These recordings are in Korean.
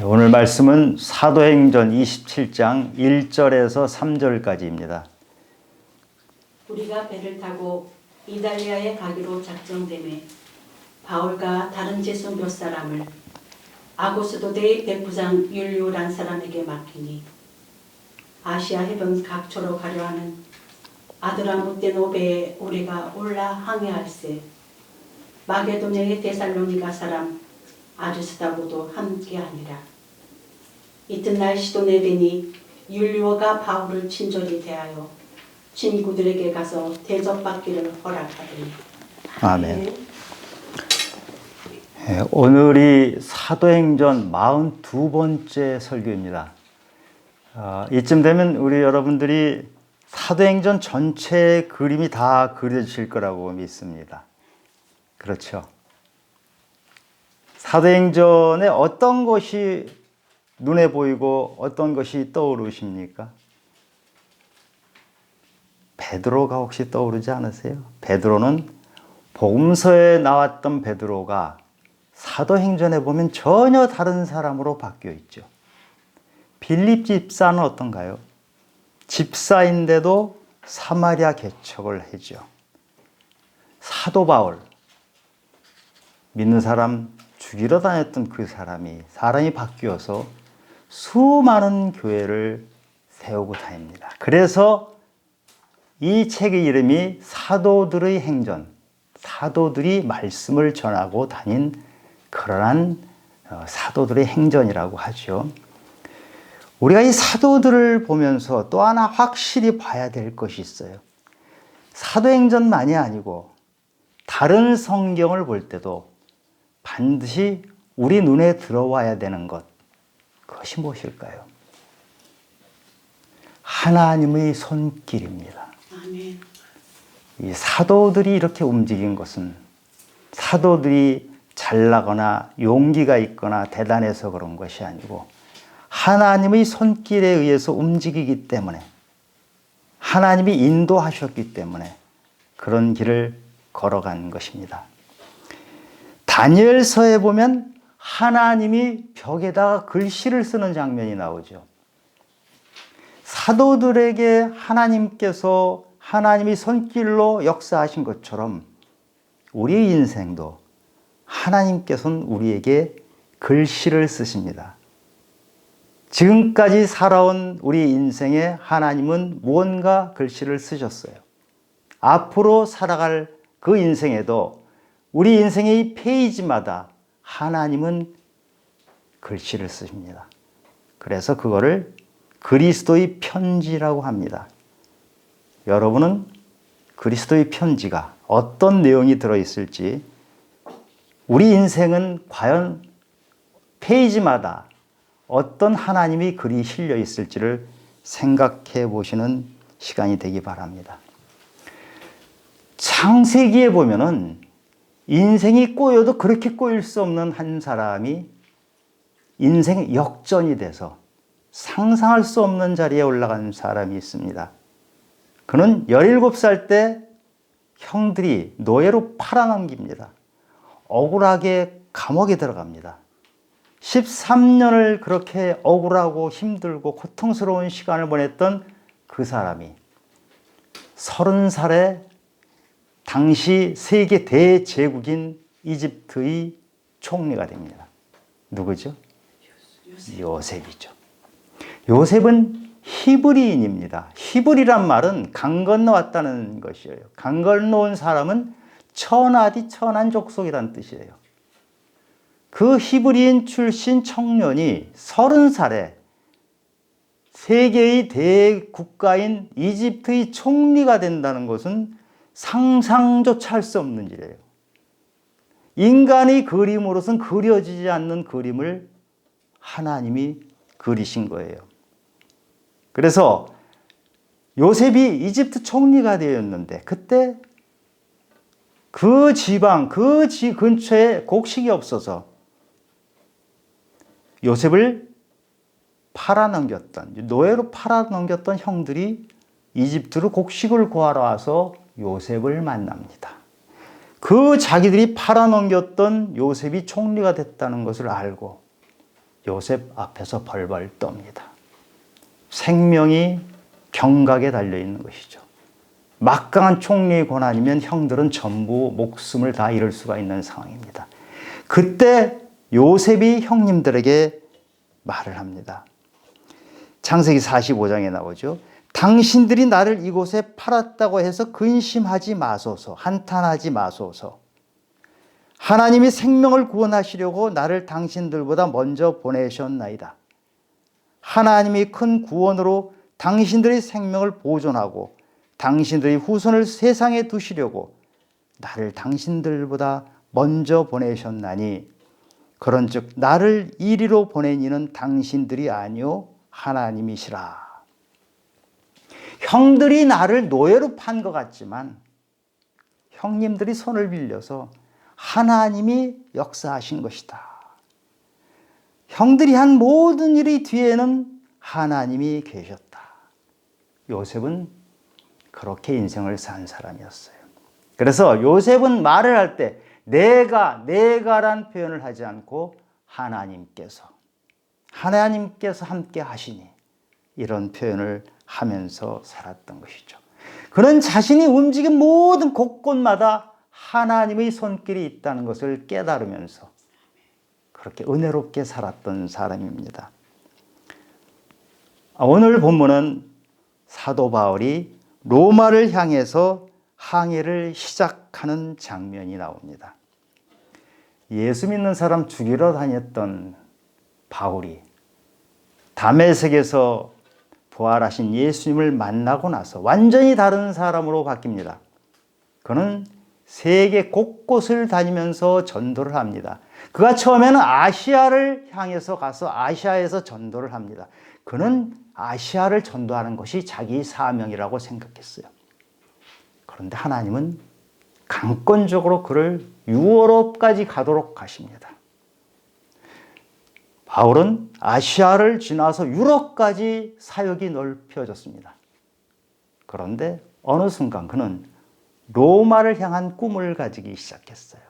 오늘 말씀은 사도행전 27장 1절에서 3절까지입니다. 우리가 배를 타고 이달리아에 가기로 작정되매 바울과 다른 제수 몇 사람을 아고스도대의 백부장 율리오란 사람에게 맡기니 아시아 해변 각처로 가려 하는 아드라무떼노 배에 우리가 올라 항해할세 마게도냐의 데살로니가 사람 아리스다고도 함께하니라. 이튿날 시도네 뵈니 율리오가 바울을 친절히 대하여 친구들에게 가서 대접받기를 허락하더니. 아멘. 오늘이 사도행전 42번째 설교입니다. 이쯤 되면 우리 여러분들이 사도행전 전체의 그림이 다 그려질 거라고 믿습니다. 그렇죠? 사도행전에 어떤 것이 눈에 보이고 어떤 것이 떠오르십니까? 베드로가 혹시 떠오르지 않으세요? 베드로는 복음서에 나왔던 베드로가 사도행전에 보면 전혀 다른 사람으로 바뀌어 있죠. 빌립 집사는 어떤가요? 집사인데도 사마리아 개척을 하죠. 사도 바울, 믿는 사람 죽이러 다녔던 그 사람이 바뀌어서 수많은 교회를 세우고 다닙니다. 그래서 이 책의 이름이 사도들의 행전, 사도들이 말씀을 전하고 다닌 그러한 사도들의 행전이라고 하죠. 우리가 이 사도들을 보면서 또 하나 확실히 봐야 될 것이 있어요. 사도행전만이 아니고 다른 성경을 볼 때도 반드시 우리 눈에 들어와야 되는 것, 그것이 무엇일까요? 하나님의 손길입니다. 아멘. 이 사도들이 이렇게 움직인 것은 사도들이 잘나거나 용기가 있거나 대단해서 그런 것이 아니고 하나님의 손길에 의해서 움직이기 때문에, 하나님이 인도하셨기 때문에 그런 길을 걸어간 것입니다. 다니엘서에 보면 하나님이 벽에다가 글씨를 쓰는 장면이 나오죠. 사도들에게 하나님께서 하나님이 손길로 역사하신 것처럼 우리의 인생도 하나님께서는 우리에게 글씨를 쓰십니다. 지금까지 살아온 우리 인생에 하나님은 무언가 글씨를 쓰셨어요. 앞으로 살아갈 그 인생에도 우리 인생의 페이지마다 하나님은 글씨를 쓰십니다. 그래서 그거를 그리스도의 편지라고 합니다. 여러분은 그리스도의 편지가 어떤 내용이 들어있을지, 우리 인생은 과연 페이지마다 어떤 하나님의 글이 실려 있을지를 생각해 보시는 시간이 되기 바랍니다. 창세기에 보면은 인생이 꼬여도 그렇게 꼬일 수 없는 한 사람이 인생의 역전이 돼서 상상할 수 없는 자리에 올라간 사람이 있습니다. 그는 17살 때 형들이 노예로 팔아넘깁니다. 억울하게 감옥에 들어갑니다. 13년을 그렇게 억울하고 힘들고 고통스러운 시간을 보냈던 그 사람이 30살에 당시 세계 대제국인 이집트의 총리가 됩니다. 누구죠? 요셉이죠. 요셉은 히브리인입니다. 히브리란 말은 강 건너왔다는 것이에요. 강 건너온 사람은 천하디 천한 족속이라는 뜻이에요. 그 히브리인 출신 청년이 30살에 세계의 대국가인 이집트의 총리가 된다는 것은 상상조차 할 수 없는 일이에요. 인간의 그림으로서는 그려지지 않는 그림을 하나님이 그리신 거예요. 그래서 요셉이 이집트 총리가 되었는데 그때 그 지방, 그 근처에 곡식이 없어서 요셉을 팔아넘겼던, 노예로 팔아넘겼던 형들이 이집트로 곡식을 구하러 와서 요셉을 만납니다. 그 자기들이 팔아넘겼던 요셉이 총리가 됐다는 것을 알고 요셉 앞에서 벌벌 떱니다. 생명이 경각에 달려있는 것이죠. 막강한 총리의 권한이면 형들은 전부 목숨을 다 잃을 수가 있는 상황입니다. 그때 요셉이 형님들에게 말을 합니다. 창세기 45장에 나오죠. 당신들이 나를 이곳에 팔았다고 해서 근심하지 마소서, 한탄하지 마소서. 하나님이 생명을 구원하시려고 나를 당신들보다 먼저 보내셨나이다. 하나님이 큰 구원으로 당신들의 생명을 보존하고 당신들의 후손을 세상에 두시려고 나를 당신들보다 먼저 보내셨나니 그런즉 나를 이리로 보낸 이는 당신들이 아니요 하나님이시라. 형들이 나를 노예로 판 것 같지만 형님들이 손을 빌려서 하나님이 역사하신 것이다. 형들이 한 모든 일의 뒤에는 하나님이 계셨다. 요셉은 그렇게 인생을 산 사람이었어요. 그래서 요셉은 말을 할 때 내가란 표현을 하지 않고 하나님께서 함께 하시니 이런 표현을 하면서 살았던 것이죠. 그는 자신이 움직인 모든 곳곳마다 하나님의 손길이 있다는 것을 깨달으면서 그렇게 은혜롭게 살았던 사람입니다. 오늘 본문은 사도 바울이 로마를 향해서 항해를 시작하는 장면이 나옵니다. 예수 믿는 사람 죽이러 다녔던 바울이 다메섹에서 부활하신 예수님을 만나고 나서 완전히 다른 사람으로 바뀝니다. 그는 세계 곳곳을 다니면서 전도를 합니다. 그가 처음에는 아시아를 향해서 가서 아시아에서 전도를 합니다. 그는 아시아를 전도하는 것이 자기 사명이라고 생각했어요. 그런데 하나님은 강권적으로 그를 유럽까지 가도록 하십니다. 바울은 아시아를 지나서 유럽까지 사역이 넓혀졌습니다. 그런데 어느 순간 그는 로마를 향한 꿈을 가지기 시작했어요.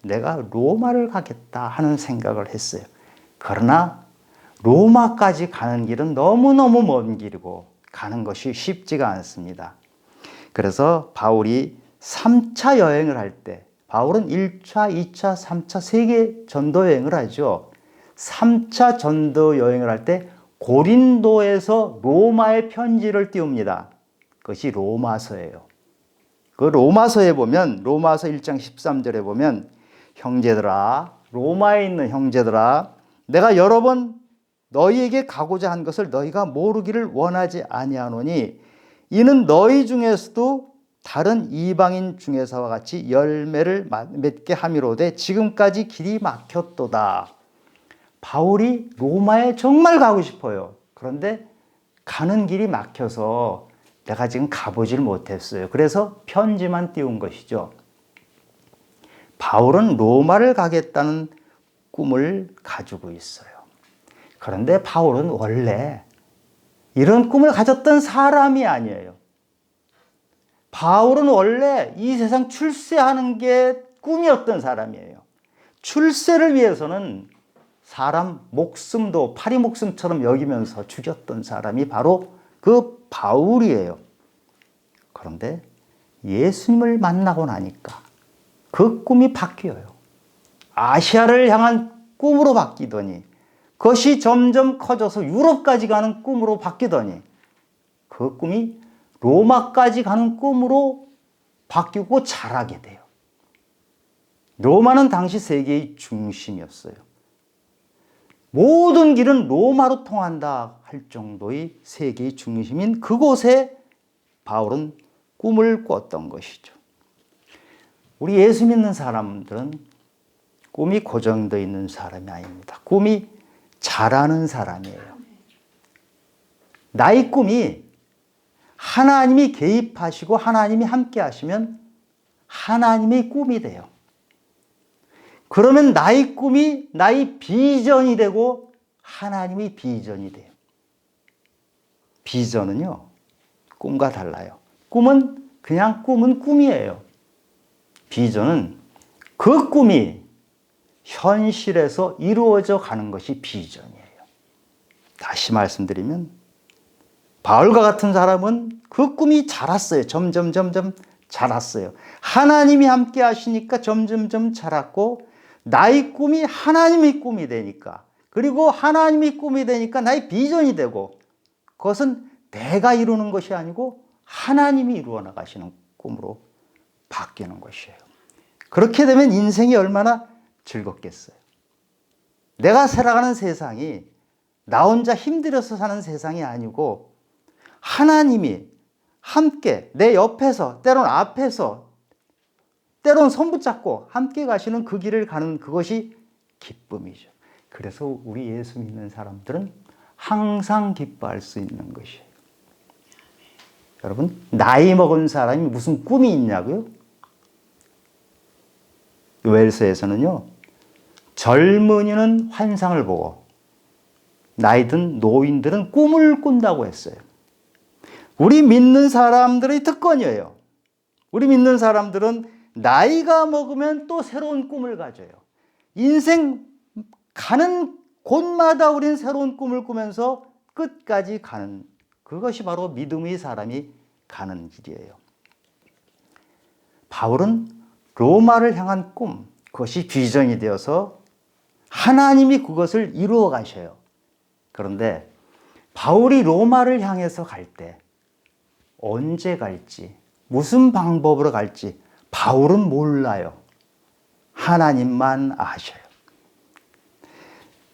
내가 로마를 가겠다 하는 생각을 했어요. 그러나 로마까지 가는 길은 너무너무 먼 길이고 가는 것이 쉽지가 않습니다. 그래서 바울이 3차 여행을 할 때, 바울은 1차, 2차, 3차 세계 전도 여행을 하죠. 3차 전도 여행을 할 때 고린도에서 로마에 편지를 띄웁니다. 그것이 로마서예요. 그 로마서에 보면, 로마서 1장 13절에 보면, 형제들아, 로마에 있는 형제들아, 내가 여러 번 너희에게 가고자 한 것을 너희가 모르기를 원하지 아니하노니 이는 너희 중에서도 다른 이방인 중에서와 같이 열매를 맺게 함이로되 지금까지 길이 막혔도다. 바울이 로마에 정말 가고 싶어요. 그런데 가는 길이 막혀서 내가 지금 가보질 못했어요. 그래서 편지만 띄운 것이죠. 바울은 로마를 가겠다는 꿈을 가지고 있어요. 그런데 바울은 원래 이런 꿈을 가졌던 사람이 아니에요. 바울은 원래 이 세상 출세하는 게 꿈이었던 사람이에요. 출세를 위해서는 사람 목숨도 파리 목숨처럼 여기면서 죽였던 사람이 바로 그 바울이에요. 그런데 예수님을 만나고 나니까 그 꿈이 바뀌어요. 아시아를 향한 꿈으로 바뀌더니 그것이 점점 커져서 유럽까지 가는 꿈으로 바뀌더니 그 꿈이 로마까지 가는 꿈으로 바뀌고 자라게 돼요. 로마는 당시 세계의 중심이었어요. 모든 길은 로마로 통한다 할 정도의 세계의 중심인 그곳에 바울은 꿈을 꿨던 것이죠. 우리 예수 믿는 사람들은 꿈이 고정되어 있는 사람이 아닙니다. 꿈이 자라는 사람이에요. 나의 꿈이 하나님이 개입하시고 하나님이 함께 하시면 하나님의 꿈이 돼요. 그러면 나의 꿈이 나의 비전이 되고 하나님의 비전이 돼요. 비전은요, 꿈과 달라요. 꿈은 그냥 꿈은 꿈이에요. 비전은 그 꿈이 현실에서 이루어져 가는 것이 비전이에요. 다시 말씀드리면 바울과 같은 사람은 그 꿈이 자랐어요. 점점 자랐어요. 하나님이 함께 하시니까 점점 자랐고 나의 꿈이 하나님의 꿈이 되니까 그리고 하나님의 꿈이 되니까 나의 비전이 되고 그것은 내가 이루는 것이 아니고 하나님이 이루어 나가시는 꿈으로 바뀌는 것이에요. 그렇게 되면 인생이 얼마나 즐겁겠어요. 내가 살아가는 세상이 나 혼자 힘들어서 사는 세상이 아니고 하나님이 함께 내 옆에서 때론 앞에서 때론 손 붙잡고 함께 가시는 그 길을 가는 그것이 기쁨이죠. 그래서 우리 예수 믿는 사람들은 항상 기뻐할 수 있는 것이에요. 여러분, 나이 먹은 사람이 무슨 꿈이 있냐고요? 웰스에서는요, 젊은이는 환상을 보고 나이 든 노인들은 꿈을 꾼다고 했어요. 우리 믿는 사람들의 특권이에요. 우리 믿는 사람들은 나이가 먹으면 또 새로운 꿈을 가져요. 인생 가는 곳마다 우리는 새로운 꿈을 꾸면서 끝까지 가는 그것이 바로 믿음의 사람이 가는 길이에요. 바울은 로마를 향한 꿈, 그것이 비전이 되어서 하나님이 그것을 이루어 가셔요. 그런데 바울이 로마를 향해서 갈 때 언제 갈지, 무슨 방법으로 갈지 바울은 몰라요. 하나님만 아셔요.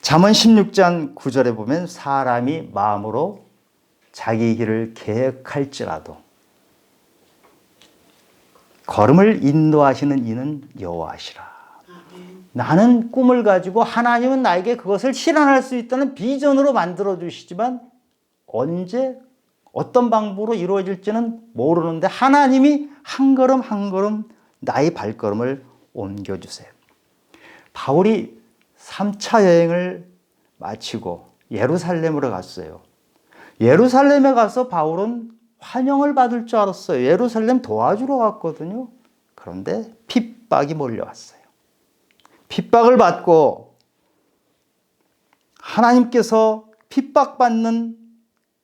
잠언 16장 9절에 보면 사람이 마음으로 자기 길을 계획할지라도 걸음을 인도하시는 이는 여호와시라. 나는 꿈을 가지고 하나님은 나에게 그것을 실현할 수 있다는 비전으로 만들어 주시지만 언제 어떤 방법으로 이루어질지는 모르는데 하나님이 한 걸음 한 걸음 나의 발걸음을 옮겨주세요. 바울이 3차 여행을 마치고 예루살렘으로 갔어요. 예루살렘에 가서 바울은 환영을 받을 줄 알았어요. 예루살렘 도와주러 갔거든요. 그런데 핍박이 몰려왔어요. 핍박을 받고 하나님께서 핍박받는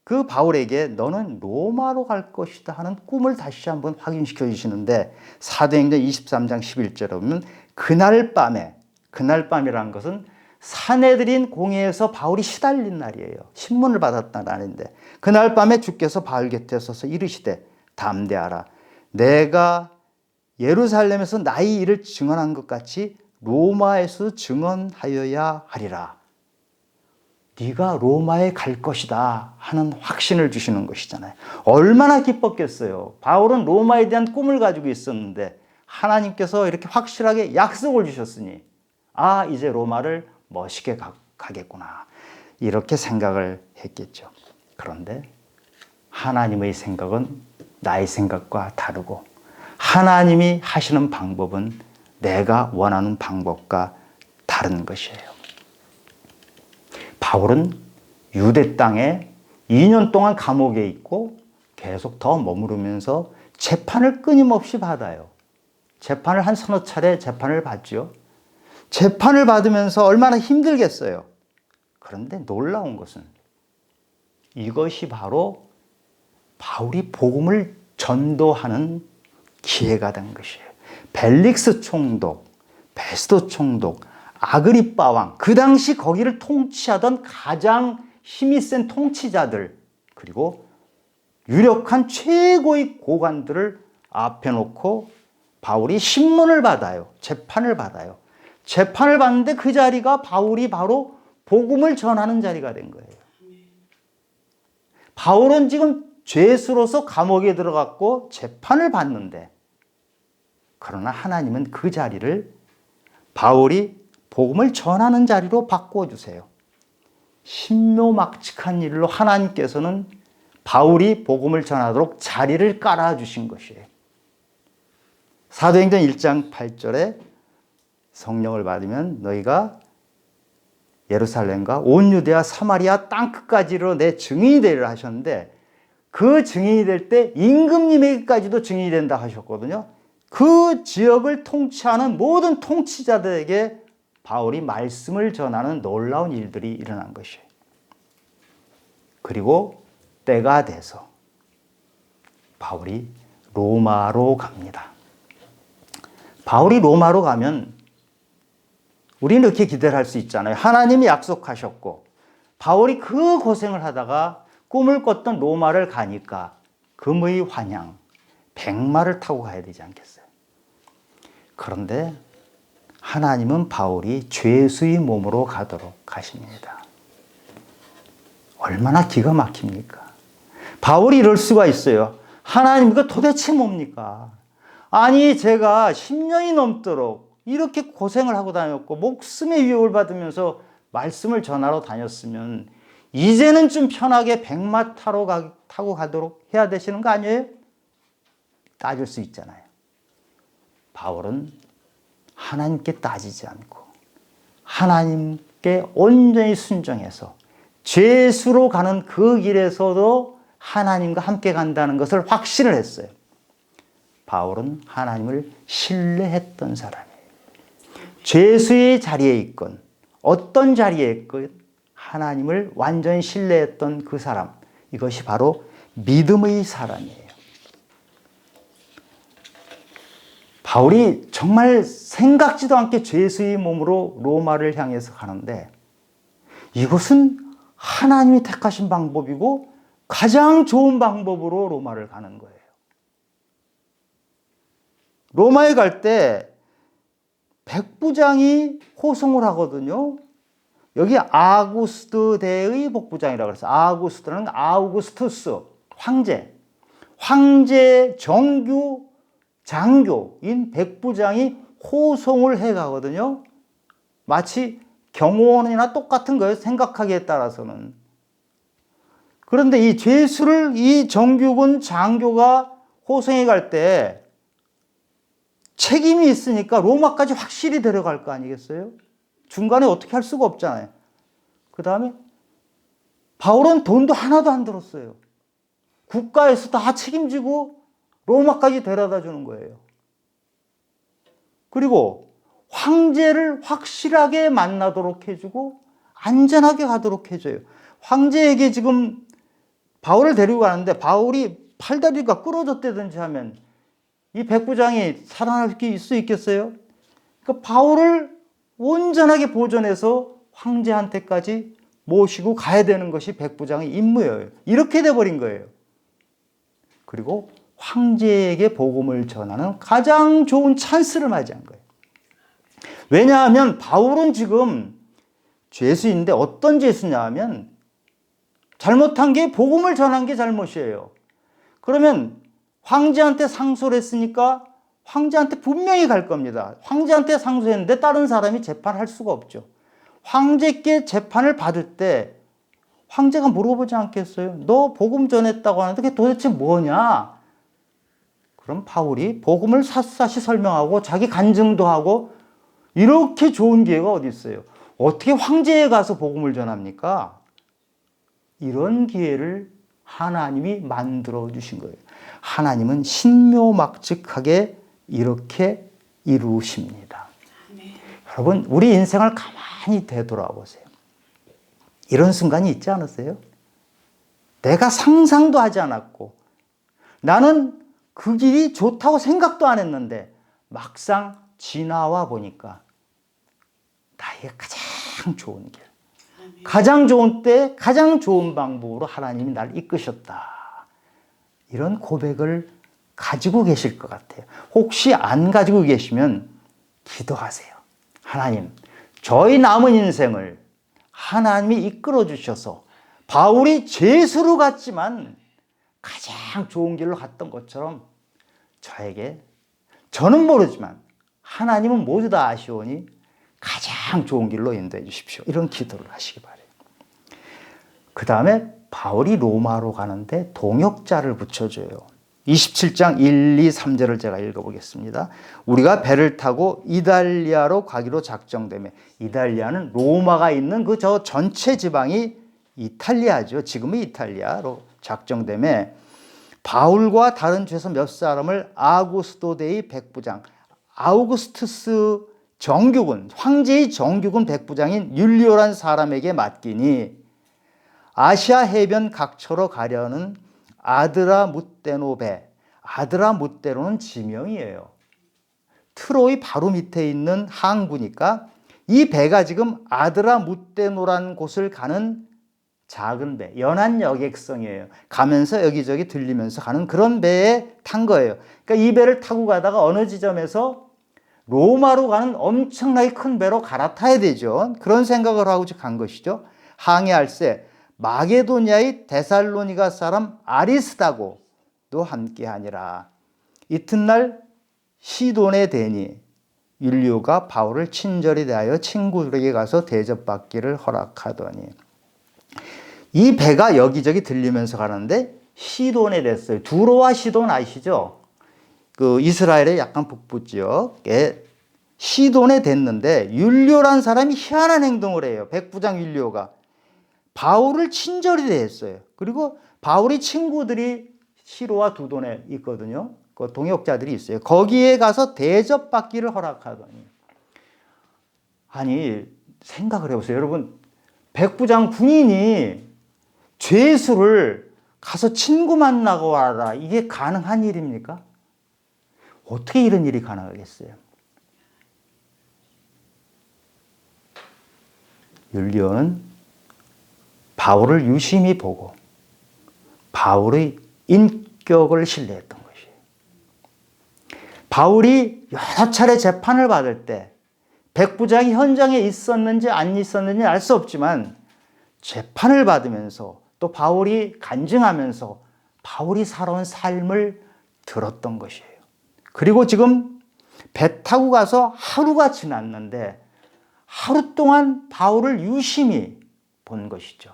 그 바울에게 너는 로마로 갈 것이다 하는 꿈을 다시 한번 확인시켜 주시는데 사도행전 23장 11절에 보면 그날 밤이라는 것은 사내들인 공회에서 바울이 시달린 날이에요. 신문을 받았다는 날인데 그날 밤에 주께서 바울 곁에 서서 이르시되 담대하라. 내가 예루살렘에서 나의 일을 증언한 것 같이 로마에서 증언하여야 하리라. 네가 로마에 갈 것이다 하는 확신을 주시는 것이잖아요. 얼마나 기뻤겠어요. 바울은 로마에 대한 꿈을 가지고 있었는데 하나님께서 이렇게 확실하게 약속을 주셨으니 아 이제 로마를 멋있게 가겠구나 이렇게 생각을 했겠죠. 그런데 하나님의 생각은 나의 생각과 다르고 하나님이 하시는 방법은 내가 원하는 방법과 다른 것이에요. 바울은 유대 땅에 2년 동안 감옥에 있고 계속 더 머무르면서 재판을 끊임없이 받아요. 재판을 한 서너 차례 재판을 받죠. 재판을 받으면서 얼마나 힘들겠어요. 그런데 놀라운 것은 이것이 바로 바울이 복음을 전도하는 기회가 된 것이에요. 벨릭스 총독, 베스도 총독, 아그리빠 왕, 그 당시 거기를 통치하던 가장 힘이 센 통치자들 그리고 유력한 최고의 고관들을 앞에 놓고 바울이 신문을 받아요. 재판을 받아요. 재판을 받는데 그 자리가 바울이 바로 복음을 전하는 자리가 된 거예요. 바울은 지금 죄수로서 감옥에 들어갔고 재판을 받는데 그러나 하나님은 그 자리를 바울이 복음을 전하는 자리로 바꿔주세요. 신묘막측한 일로 하나님께서는 바울이 복음을 전하도록 자리를 깔아주신 것이에요. 사도행전 1장 8절에 성령을 받으면 너희가 예루살렘과 온 유대와 사마리아 땅끝까지 이르러 내 증인이 되리라 하셨는데 그 증인이 될 때 임금님에게까지도 증인이 된다 하셨거든요. 그 지역을 통치하는 모든 통치자들에게 바울이 말씀을 전하는 놀라운 일들이 일어난 것이에요. 그리고 때가 돼서 바울이 로마로 갑니다. 바울이 로마로 가면 우리는 이렇게 기대를 할 수 있잖아요. 하나님이 약속하셨고 바울이 그 고생을 하다가 꿈을 꿨던 로마를 가니까 금의 환향, 백마를 타고 가야 되지 않겠어요? 그런데 하나님은 바울이 죄수의 몸으로 가도록 하십니다. 얼마나 기가 막힙니까? 바울이 이럴 수가 있어요. 하나님, 이거 도대체 뭡니까? 아니, 제가 10년이 넘도록 이렇게 고생을 하고 다녔고 목숨의 위협을 받으면서 말씀을 전하러 다녔으면 이제는 좀 편하게 백마 타고 가도록 해야 되시는 거 아니에요? 따질 수 있잖아요. 바울은 하나님께 따지지 않고 하나님께 온전히 순종해서 죄수로 가는 그 길에서도 하나님과 함께 간다는 것을 확신을 했어요. 바울은 하나님을 신뢰했던 사람이에요. 죄수의 자리에 있건 어떤 자리에 있건 하나님을 완전히 신뢰했던 그 사람, 이것이 바로 믿음의 사람이에요. 바울이 정말 생각지도 않게 죄수의 몸으로 로마를 향해서 가는데 이것은 하나님이 택하신 방법이고 가장 좋은 방법으로 로마를 가는 거예요. 로마에 갈 때 백부장이 호송을 하거든요. 여기 아구스트 대의 복부장이라고 해서 아구스트는 아우구스투스, 황제 정규 장교인 백부장이 호송을 해 가거든요. 마치 경호원이나 똑같은 거예요. 생각하기에 따라서는. 그런데 이 죄수를 이 정규군 장교가 호송해 갈 때 책임이 있으니까 로마까지 확실히 데려갈 거 아니겠어요? 중간에 어떻게 할 수가 없잖아요. 그 다음에 바울은 돈도 하나도 안 들었어요. 국가에서 다 책임지고 로마까지 데려다 주는 거예요. 그리고 황제를 확실하게 만나도록 해주고 안전하게 가도록 해줘요. 황제에게 지금 바울을 데리고 가는데 바울이 팔다리가 끊어졌다든지 하면 이 백부장이 살아날 수 있겠어요? 그러니까 바울을 온전하게 보존해서 황제한테까지 모시고 가야 되는 것이 백부장의 임무예요. 이렇게 돼버린 거예요. 그리고 황제에게 복음을 전하는 가장 좋은 찬스를 맞이한 거예요. 왜냐하면 바울은 지금 죄수인데 어떤 죄수냐 하면 잘못한 게 복음을 전한 게 잘못이에요. 그러면 황제한테 상소를 했으니까 황제한테 분명히 갈 겁니다. 황제한테 상소했는데 다른 사람이 재판할 수가 없죠. 황제께 재판을 받을 때 황제가 물어보지 않겠어요? 너 복음 전했다고 하는데 그게 도대체 뭐냐? 그럼 바울이 복음을 샅샅이 설명하고 자기 간증도 하고 이렇게 좋은 기회가 어디 있어요? 어떻게 황제에 가서 복음을 전합니까? 이런 기회를 하나님이 만들어 주신 거예요. 하나님은 신묘막측하게 이렇게 이루십니다. 네. 여러분, 우리 인생을 가만히 되돌아보세요. 이런 순간이 있지 않았어요? 내가 상상도 하지 않았고 나는 그 길이 좋다고 생각도 안 했는데 막상 지나와 보니까 나에게 가장 좋은 길, 가장 좋은 때 가장 좋은 방법으로 하나님이 나를 이끄셨다. 이런 고백을 가지고 계실 것 같아요. 혹시 안 가지고 계시면 기도하세요. 하나님, 저희 남은 인생을 하나님이 이끌어 주셔서 바울이 죄수로 갔지만 가장 좋은 길로 갔던 것처럼 저는 모르지만 하나님은 모두 다 아시오니 가장 좋은 길로 인도해 주십시오. 이런 기도를 하시기 바라요. 그 다음에 바울이 로마로 가는데 동역자를 붙여줘요. 27장 1, 2, 3절을 제가 읽어보겠습니다. 우리가 배를 타고 이달리아로 가기로 작정되며, 이달리아는 로마가 있는 그 저 전체 지방이 이탈리아죠. 지금의 이탈리아로 작정되며 바울과 다른 죄수 몇 사람을 아구스토 대의 백부장, 아우구스투스 정규군, 황제의 정규군 백부장인 율리오란 사람에게 맡기니 아시아 해변 각처로 가려는 아드라무떼노 배, 아드라무떼노는 지명이에요. 트로이 바로 밑에 있는 항구니까 이 배가 지금 아드라무떼노라는 곳을 가는 작은 배, 연안 여객성이에요. 가면서 여기저기 들리면서 가는 그런 배에 탄 거예요. 그러니까 이 배를 타고 가다가 어느 지점에서 로마로 가는 엄청나게 큰 배로 갈아타야 되죠. 그런 생각을 하고 간 것이죠. 항해할새 마게도니아의 데살로니가 사람 아리스다고도 함께하니라. 이튿날 시돈에 대니 율리오가 바울을 친절히 대하여 친구들에게 가서 대접받기를 허락하더니 이 배가 여기저기 들리면서 가는데 시돈에 됐어요. 두로와 시돈 아시죠? 그 이스라엘의 약간 북부 지역에 시돈에 됐는데 율리오라는 사람이 희한한 행동을 해요. 백부장 율리오가 바울을 친절히 대했어요. 그리고 바울의 친구들이 시로와 두돈에 있거든요. 그 동역자들이 있어요. 거기에 가서 대접받기를 허락하더니 아니 생각을 해보세요. 여러분 백부장 군인이 죄수를 가서 친구 만나고 와라. 이게 가능한 일입니까? 어떻게 이런 일이 가능하겠어요? 율리오는 바울을 유심히 보고 바울의 인격을 신뢰했던 것이에요. 바울이 여러 차례 재판을 받을 때 백부장이 현장에 있었는지 안 있었는지 알 수 없지만 재판을 받으면서 또 바울이 간증하면서 바울이 살아온 삶을 들었던 것이에요. 그리고 지금 배 타고 가서 하루가 지났는데 하루 동안 바울을 유심히 본 것이죠.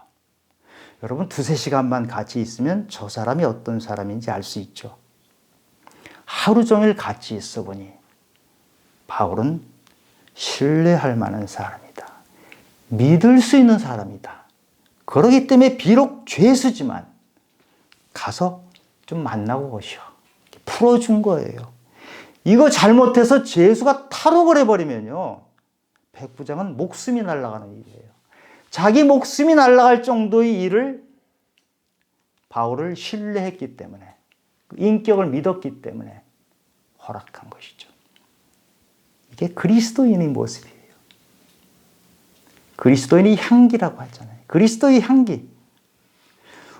여러분 두세 시간만 같이 있으면 저 사람이 어떤 사람인지 알 수 있죠. 하루 종일 같이 있어 보니 바울은 신뢰할 만한 사람이다. 믿을 수 있는 사람이다. 그렇기 때문에 비록 죄수지만 가서 좀 만나고 오시오. 풀어준 거예요. 이거 잘못해서 죄수가 탈옥을 해버리면요. 백부장은 목숨이 날아가는 일이에요. 자기 목숨이 날아갈 정도의 일을 바울을 신뢰했기 때문에 인격을 믿었기 때문에 허락한 것이죠. 이게 그리스도인의 모습이에요. 그리스도인의 향기라고 하잖아요. 그리스도의 향기.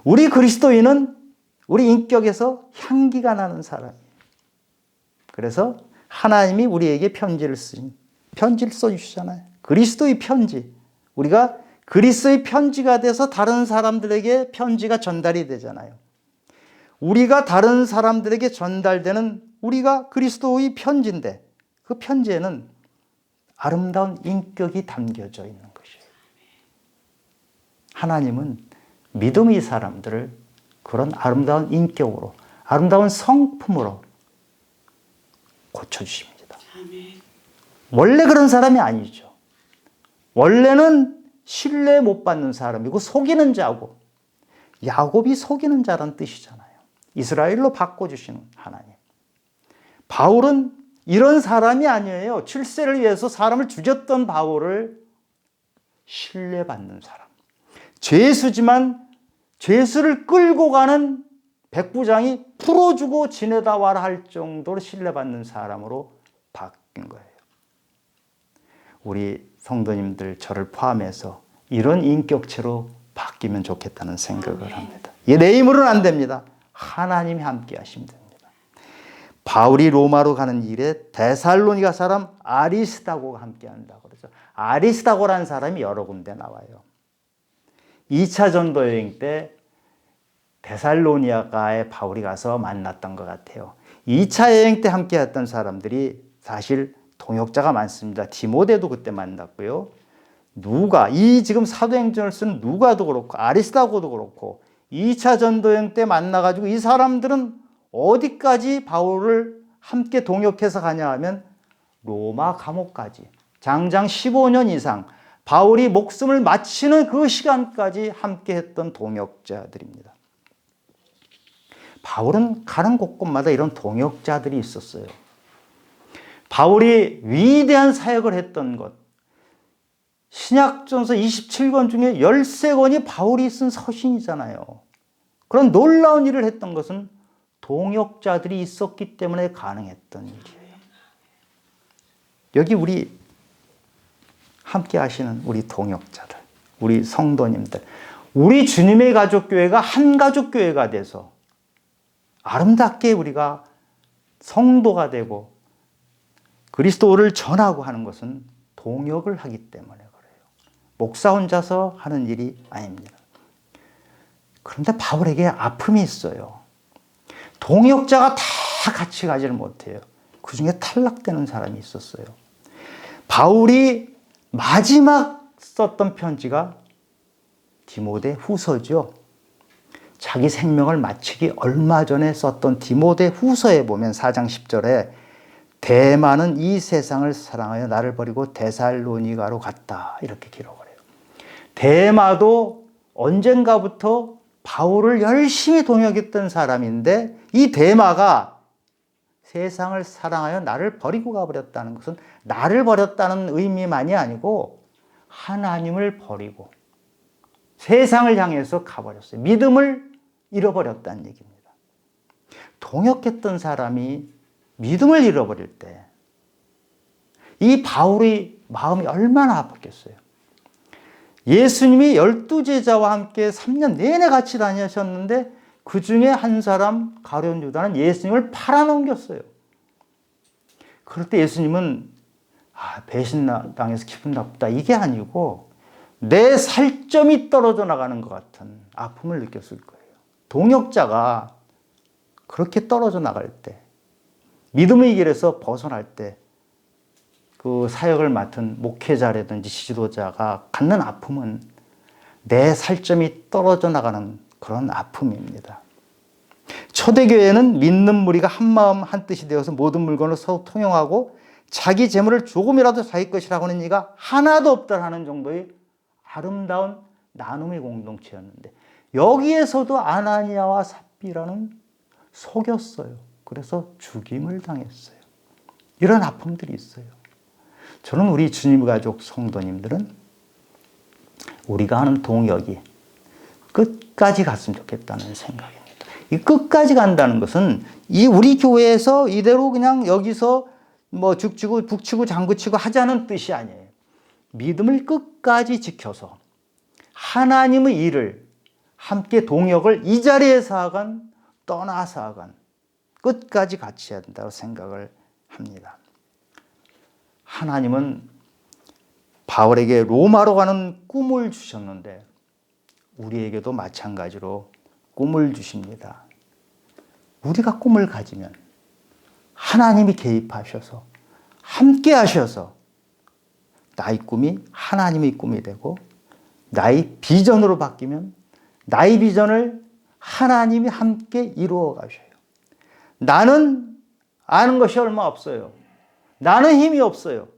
우리 그리스도인은 우리 인격에서 향기가 나는 사람이에요. 그래서 하나님이 우리에게 편지를 써주시잖아요. 그리스도의 편지. 우리가 그리스도의 편지가 돼서 다른 사람들에게 편지가 전달이 되잖아요. 우리가 다른 사람들에게 전달되는 우리가 그리스도의 편지인데 그 편지에는 아름다운 인격이 담겨져 있는 것이에요. 하나님은 믿음의 사람들을 그런 아름다운 인격으로, 아름다운 성품으로 고쳐주십니다. 원래 그런 사람이 아니죠. 원래는 신뢰 못 받는 사람이고 속이는 자고, 야곱이 속이는 자란 뜻이잖아요. 이스라엘로 바꿔주시는 하나님. 바울은 이런 사람이 아니에요. 출세를 위해서 사람을 죽였던 바울을 신뢰받는 사람. 죄수지만 죄수를 끌고 가는 백부장이 풀어주고 지내다 와라 할 정도로 신뢰받는 사람으로 바뀐 거예요. 우리 성도님들 저를 포함해서 이런 인격체로 바뀌면 좋겠다는 생각을 합니다. 이게 내 힘으로는 안 됩니다. 하나님이 함께 하시면 됩니다. 바울이 로마로 가는 길에 데살로니가 사람 아리스다고가 함께 한다고 그러죠. 아리스다고라는 사람이 여러 군데 나와요. 2차 전도 여행 때 데살로니가에 바울이 가서 만났던 것 같아요. 2차 여행 때 함께 했던 사람들이 사실 동역자가 많습니다. 디모데도 그때 만났고요. 누가, 이 지금 사도행전을 쓴 누가도 그렇고 아리스다고도 그렇고 2차 전도여행 때 만나가지고 이 사람들은 어디까지 바울을 함께 동역해서 가냐 하면 로마 감옥까지 장장 15년 이상 바울이 목숨을 마치는 그 시간까지 함께 했던 동역자들입니다. 바울은 가는 곳곳마다 이런 동역자들이 있었어요. 바울이 위대한 사역을 했던 것, 신약전서 27권 중에 13권이 바울이 쓴 서신이잖아요. 그런 놀라운 일을 했던 것은 동역자들이 있었기 때문에 가능했던 일이에요. 여기 우리 함께 하시는 우리 동역자들, 우리 성도님들, 우리 주님의 가족교회가 한 가족교회가 돼서 아름답게 우리가 성도가 되고 그리스도를 전하고 하는 것은 동역을 하기 때문에 그래요. 목사 혼자서 하는 일이 아닙니다. 그런데 바울에게 아픔이 있어요. 동역자가 다 같이 가지를 못해요. 그 중에 탈락되는 사람이 있었어요. 바울이 마지막 썼던 편지가 디모데 후서죠. 자기 생명을 마치기 얼마 전에 썼던 디모데 후서에 보면 4장 10절에 대마는 이 세상을 사랑하여 나를 버리고 데살로니가로 갔다 이렇게 기록을 해요. 대마도 언젠가부터 바울을 열심히 동역했던 사람인데 이 대마가 세상을 사랑하여 나를 버리고 가버렸다는 것은 나를 버렸다는 의미만이 아니고 하나님을 버리고 세상을 향해서 가버렸어요. 믿음을 잃어버렸다는 얘기입니다. 동역했던 사람이 믿음을 잃어버릴 때 이 바울의 마음이 얼마나 아팠겠어요. 예수님이 12제자와 함께 3년 내내 같이 다니셨는데 그 중에 한 사람 가룟 유다는 예수님을 팔아넘겼어요. 그럴 때 예수님은 배신당해서 기분 나쁘다 이게 아니고 내 살점이 떨어져 나가는 것 같은 아픔을 느꼈을 거예요. 동역자가 그렇게 떨어져 나갈 때, 믿음의 길에서 벗어날 때 그 사역을 맡은 목회자라든지 지도자가 갖는 아픔은 내 살점이 떨어져 나가는 그런 아픔입니다. 초대교회는 믿는 무리가 한마음 한뜻이 되어서 모든 물건을 서로 통용하고 자기 재물을 조금이라도 자기 것이라고 하는 이가 하나도 없다라는 정도의 아름다운 나눔의 공동체였는데 여기에서도 아나니아와 삽비라는 속였어요. 그래서 죽임을 당했어요. 이런 아픔들이 있어요. 저는 우리 주님 가족 성도님들은 우리가 하는 동역이 끝까지 갔으면 좋겠다는 생각입니다. 이 끝까지 간다는 것은 이 우리 교회에서 이대로 그냥 여기서 뭐 죽치고 북치고 장구치고 하자는 뜻이 아니에요. 믿음을 끝까지 지켜서 하나님의 일을 함께 동역을 이 자리에서 하건 떠나서 하건 끝까지 같이 해야 된다고 생각을 합니다. 하나님은 바울에게 로마로 가는 꿈을 주셨는데 우리에게도 마찬가지로 꿈을 주십니다. 우리가 꿈을 가지면 하나님이 개입하셔서 함께 하셔서 나의 꿈이 하나님의 꿈이 되고 나의 비전으로 바뀌면 나의 비전을 하나님이 함께 이루어 가셔요. 나는 아는 것이 얼마 없어요. 나는 힘이 없어요.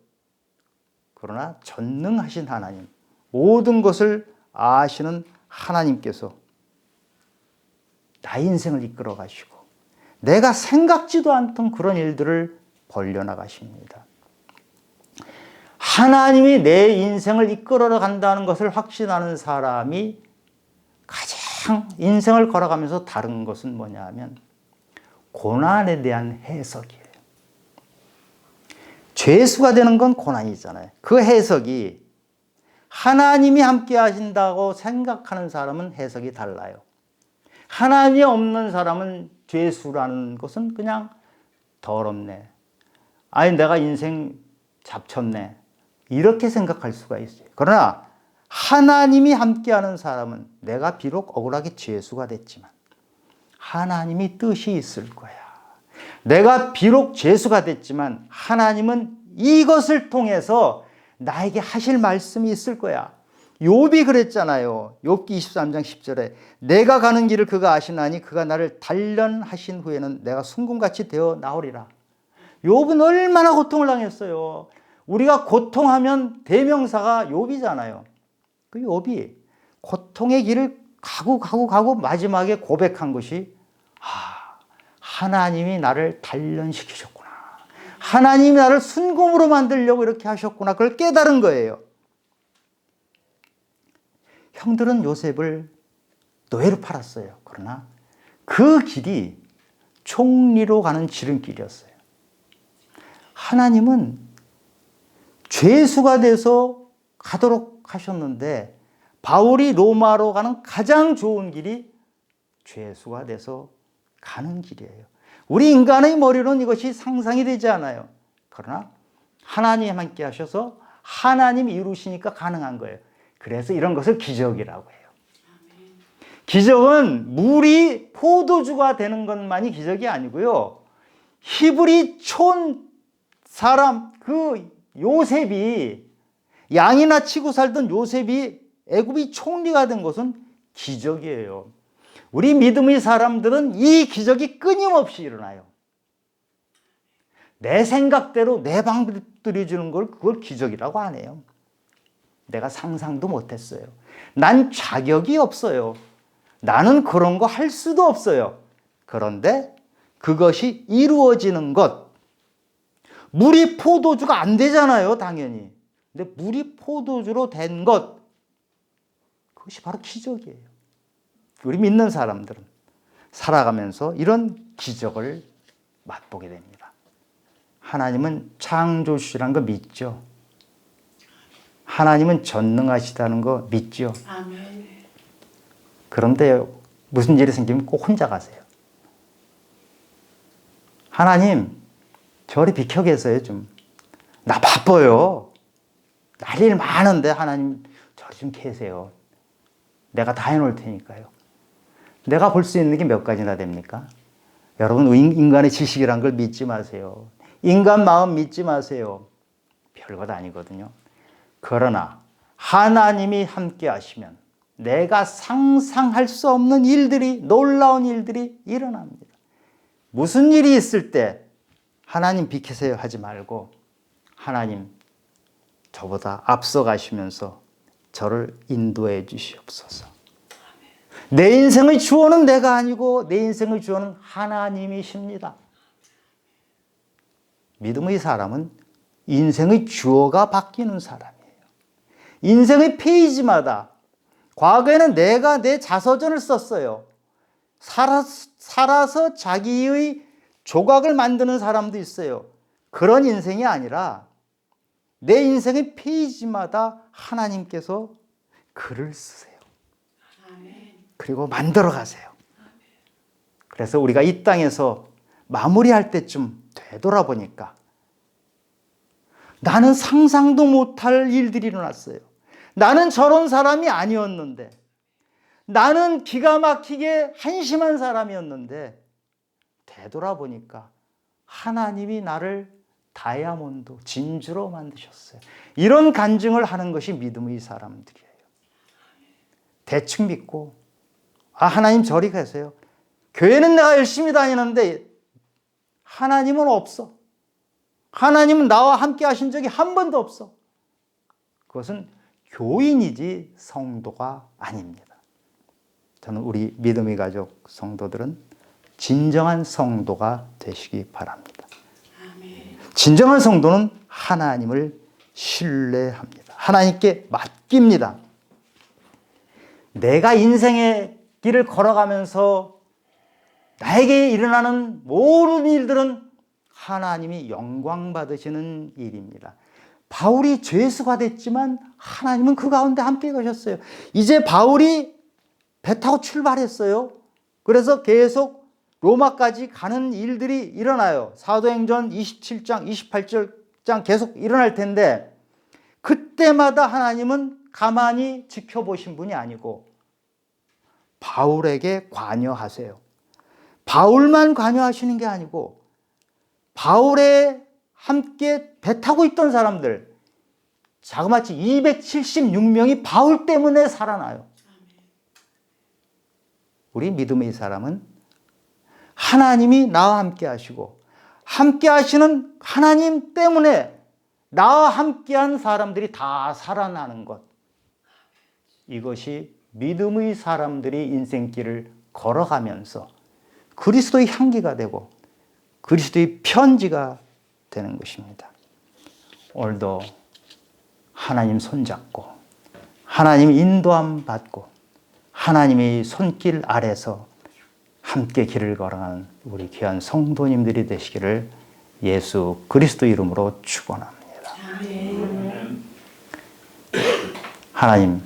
그러나 전능하신 하나님, 모든 것을 아시는 하나님께서 나의 인생을 이끌어 가시고 내가 생각지도 않던 그런 일들을 벌려나가십니다. 하나님이 내 인생을 이끌어 간다는 것을 확신하는 사람이 가장 인생을 걸어가면서 다른 것은 뭐냐 하면 고난에 대한 해석이에요. 죄수가 되는 건 고난이잖아요. 그 해석이 하나님이 함께 하신다고 생각하는 사람은 해석이 달라요. 하나님이 없는 사람은 죄수라는 것은 그냥 더럽네. 아니 내가 인생 잡쳤네. 이렇게 생각할 수가 있어요. 그러나 하나님이 함께하는 사람은 내가 비록 억울하게 죄수가 됐지만 하나님이 뜻이 있을 거야. 내가 비록 죄수가 됐지만 하나님은 이것을 통해서 나에게 하실 말씀이 있을 거야. 욥이 그랬잖아요. 욥기 23장 10절에 내가 가는 길을 그가 아시나니 그가 나를 단련하신 후에는 내가 순금같이 되어 나오리라. 욥은 얼마나 고통을 당했어요. 우리가 고통하면 대명사가 욥이잖아요. 그 욥이 고통의 길을 가고 마지막에 고백한 것이 하나님이 나를 단련시키셨구나. 하나님이 나를 순금으로 만들려고 이렇게 하셨구나. 그걸 깨달은 거예요. 형들은 요셉을 노예로 팔았어요. 그러나 그 길이 총리로 가는 지름길이었어요. 하나님은 죄수가 돼서 가도록 하셨는데 바울이 로마로 가는 가장 좋은 길이 죄수가 돼서 가는 길이에요. 우리 인간의 머리로는 이것이 상상이 되지 않아요. 그러나 하나님 함께 하셔서 하나님이 이루시니까 가능한 거예요. 그래서 이런 것을 기적이라고 해요. 기적은 물이 포도주가 되는 것만이 기적이 아니고요. 히브리 촌 사람 그 요셉이 양이나 치고 살던 요셉이 애굽이 총리가 된 것은 기적이에요. 우리 믿음의 사람들은 이 기적이 끊임없이 일어나요. 내 생각대로 내 방법들이 주는 걸 그걸 기적이라고 안 해요. 내가 상상도 못했어요. 난 자격이 없어요. 나는 그런 거 할 수도 없어요. 그런데 그것이 이루어지는 것. 물이 포도주가 안 되잖아요, 당연히. 근데 물이 포도주로 된 것. 그것이 바로 기적이에요. 우리 믿는 사람들은 살아가면서 이런 기적을 맛보게 됩니다. 하나님은 창조주라는 거 믿죠? 하나님은 전능하시다는 거 믿죠? 아멘. 그런데 무슨 일이 생기면 꼭 혼자 가세요. 하나님, 저리 비켜 계세요, 좀. 나 바빠요. 날 일 많은데 하나님, 저리 좀 계세요. 내가 다 해놓을 테니까요. 내가 볼 수 있는 게 몇 가지나 됩니까? 여러분, 인간의 지식이란 걸 믿지 마세요. 인간 마음 믿지 마세요. 별것 아니거든요. 그러나 하나님이 함께 하시면 내가 상상할 수 없는 일들이, 놀라운 일들이 일어납니다. 무슨 일이 있을 때 하나님 비키세요 하지 말고 하나님 저보다 앞서 가시면서 저를 인도해 주시옵소서. 내 인생의 주어는 내가 아니고 내 인생의 주어는 하나님이십니다. 믿음의 사람은 인생의 주어가 바뀌는 사람이에요. 인생의 페이지마다 과거에는 내가 내 자서전을 썼어요. 살아서 자기의 조각을 만드는 사람도 있어요. 그런 인생이 아니라 내 인생의 페이지마다 하나님께서 글을 쓰세요. 그리고 만들어 가세요. 그래서 우리가 이 땅에서 마무리할 때쯤 되돌아보니까 나는 상상도 못할 일들이 일어났어요. 나는 저런 사람이 아니었는데, 나는 기가 막히게 한심한 사람이었는데 되돌아보니까 하나님이 나를 다이아몬드, 진주로 만드셨어요. 이런 간증을 하는 것이 믿음의 사람들이에요. 대충 믿고 하나님 저리 가세요. 교회는 내가 열심히 다니는데 하나님은 없어. 하나님은 나와 함께 하신 적이 한 번도 없어. 그것은 교인이지 성도가 아닙니다. 저는 우리 믿음의 가족 성도들은 진정한 성도가 되시기 바랍니다. 진정한 성도는 하나님을 신뢰합니다. 하나님께 맡깁니다. 내가 인생의 길을 걸어가면서 나에게 일어나는 모든 일들은 하나님이 영광 받으시는 일입니다. 바울이 죄수가 됐지만 하나님은 그 가운데 함께 가셨어요. 이제 바울이 배 타고 출발했어요. 그래서 계속 로마까지 가는 일들이 일어나요. 사도행전 27장, 28장 계속 일어날 텐데 그때마다 하나님은 가만히 지켜보신 분이 아니고 바울에게 관여하세요. 바울만 관여하시는 게 아니고 바울에 함께 배 타고 있던 사람들 자그마치 276명이 바울 때문에 살아나요. 우리 믿음의 사람은 하나님이 나와 함께 하시고 함께 하시는 하나님 때문에 나와 함께한 사람들이 다 살아나는 것. 이것이 믿음의 사람들이 인생길을 걸어가면서 그리스도의 향기가 되고 그리스도의 편지가 되는 것입니다. 오늘도 하나님 손잡고 하나님 인도함 받고 하나님의 손길 아래서 함께 길을 걸어가는 우리 귀한 성도님들이 되시기를 예수 그리스도 이름으로 축원합니다. 하나님,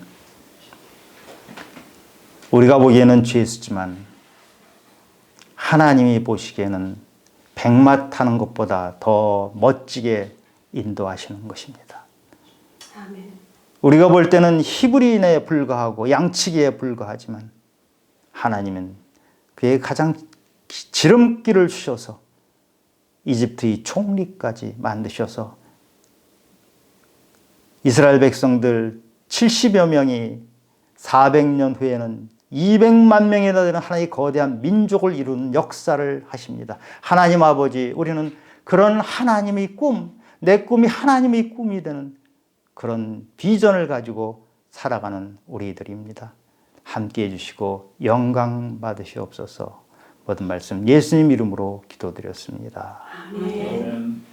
우리가 보기에는 죄수지만 하나님이 보시기에는 백마 타는 것보다 더 멋지게 인도하시는 것입니다. 우리가 볼 때는 히브리인에 불과하고 양치기에 불과하지만 하나님은 그의 가장 지름길을 주셔서 이집트의 총리까지 만드셔서 이스라엘 백성들 70여 명이 400년 후에는 200만 명이나 되는 하나의 거대한 민족을 이루는 역사를 하십니다. 하나님 아버지, 우리는 그런 하나님의 꿈, 내 꿈이 하나님의 꿈이 되는 그런 비전을 가지고 살아가는 우리들입니다. 함께해 주시고 영광 받으시옵소서. 모든 말씀 예수님 이름으로 기도드렸습니다. 아멘.